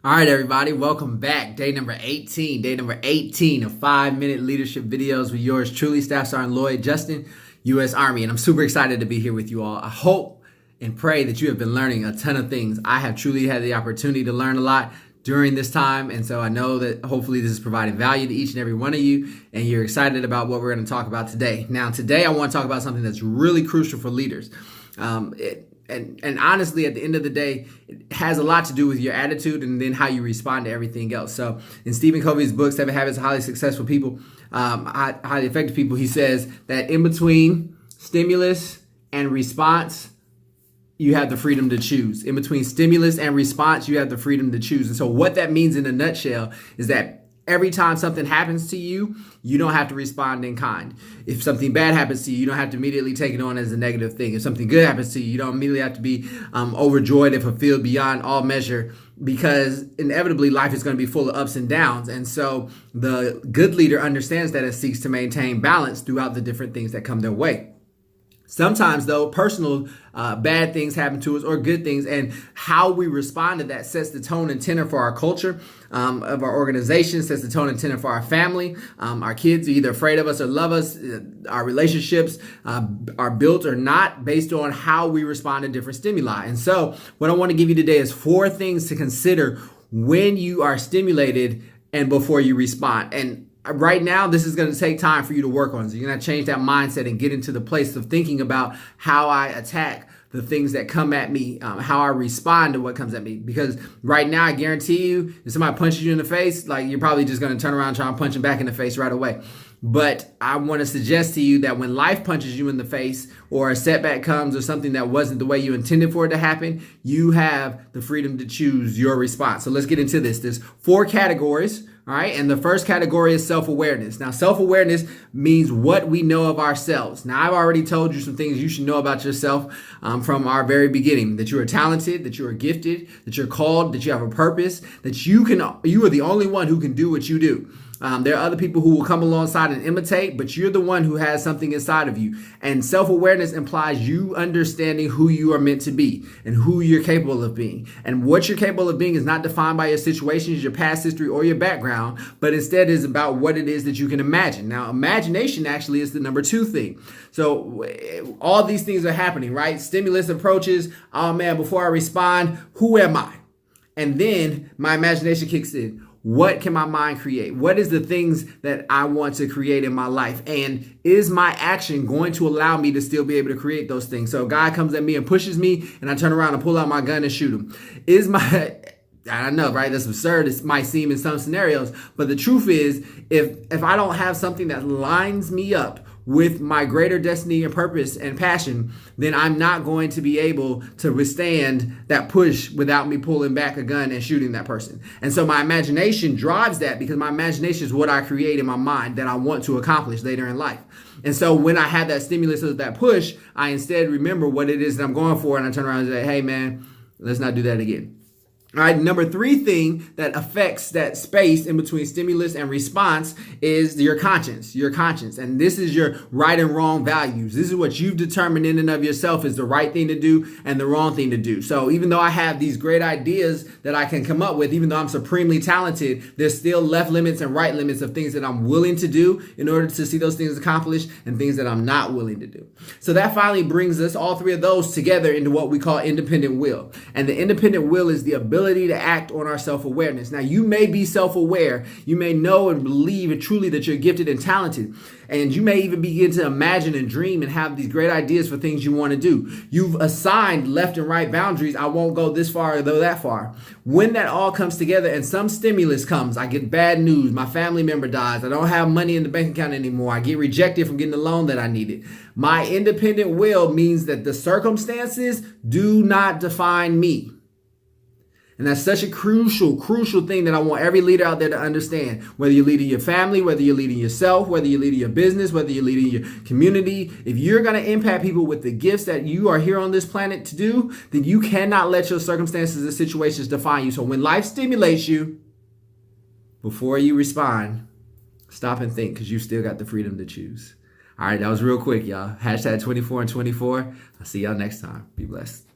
All right, everybody, welcome back. Day number 18 of 5-minute leadership videos with yours truly, Staff Sergeant Lloyd Justin, U.S. Army. And I'm super excited to be here with you all. I hope and pray that you have been learning a ton of things. I have truly had the opportunity to learn a lot during this time. And so I know that hopefully this is providing value to each and every one of you, and you're excited about what we're going to talk about today. Now, today I want to talk about something that's really crucial for leaders. And honestly, at the end of the day, it has a lot to do with your attitude and then how you respond to everything else. So in Stephen Covey's book, 7 Habits of Highly Successful People, Highly Effective People, he says that in between stimulus and response, you have the freedom to choose. In between stimulus and response, you have the freedom to choose. And so what that means in a nutshell is that every time something happens to you, you don't have to respond in kind. If something bad happens to you, you don't have to immediately take it on as a negative thing. If something good happens to you, you don't immediately have to be overjoyed and fulfilled beyond all measure, because inevitably life is going to be full of ups and downs. And so the good leader understands that and seeks to maintain balance throughout the different things that come their way. Sometimes, though, personal bad things happen to us or good things, and how we respond to that sets the tone and tenor for our culture, of our organization, sets the tone and tenor for our family. Our kids are either afraid of us or love us. Our relationships are built or not based on how we respond to different stimuli. And so what I want to give you today is 4 things to consider when you are stimulated and before you respond. And right now, this is going to take time for you to work on. So you're going to change that mindset and get into the place of thinking about how I attack the things that come at me, how I respond to what comes at me. Because right now, I guarantee you, if somebody punches you in the face, like, you're probably just going to turn around and try and punch them back in the face right away. But I want to suggest to you that when life punches you in the face, or a setback comes, or something that wasn't the way you intended for it to happen, you have the freedom to choose your response. So let's get into this. There's 4 categories. All right. And the first category is self-awareness. Now, self-awareness means what we know of ourselves. Now, I've already told you some things you should know about yourself from our very beginning: that you are talented, that you are gifted, that you're called, that you have a purpose, that you are the only one who can do what you do. There are other people who will come alongside and imitate, but you're the one who has something inside of you. And self-awareness implies you understanding who you are meant to be and who you're capable of being. And what you're capable of being is not defined by your situations, your past history, or your background, but instead is about what it is that you can imagine. Now, imagination actually is the number 2 thing. So all these things are happening, right? Stimulus approaches. Oh man, before I respond, who am I? And then my imagination kicks in. What can my mind create? What is the things that I want to create in my life? And is my action going to allow me to still be able to create those things? So a guy comes at me and pushes me, and I turn around and pull out my gun and shoot him. I know, right? That's absurd. It might seem in some scenarios, but the truth is, if I don't have something that lines me up with my greater destiny and purpose and passion, then I'm not going to be able to withstand that push without me pulling back a gun and shooting that person. And so my imagination drives that, because my imagination is what I create in my mind that I want to accomplish later in life. And so when I have that stimulus of that push, I instead remember what it is that I'm going for, and I turn around and say, hey man, let's not do that again. All right, number 3 thing that affects that space in between stimulus and response is your conscience. Your conscience. And this is your right and wrong values. This is what you've determined in and of yourself is the right thing to do and the wrong thing to do. So even though I have these great ideas that I can come up with, even though I'm supremely talented, there's still left limits and right limits of things that I'm willing to do in order to see those things accomplished, and things that I'm not willing to do. So that finally brings us, all 3 of those together, into what we call independent will. And the independent will is the ability to act on our self-awareness. Now, you may be self-aware. You may know and believe and truly that you're gifted and talented. And you may even begin to imagine and dream and have these great ideas for things you want to do. You've assigned left and right boundaries. I won't go this far or go that far. When that all comes together and some stimulus comes, I get bad news, my family member dies, I don't have money in the bank account anymore, I get rejected from getting the loan that I needed. My independent will means that the circumstances do not define me. And that's such a crucial thing that I want every leader out there to understand. Whether you're leading your family, whether you're leading yourself, whether you're leading your business, whether you're leading your community, if you're going to impact people with the gifts that you are here on this planet to do, then you cannot let your circumstances and situations define you. So when life stimulates you, before you respond, stop and think, because you still got the freedom to choose. All right, that was real quick, y'all. #24 and 24. I'll see y'all next time. Be blessed.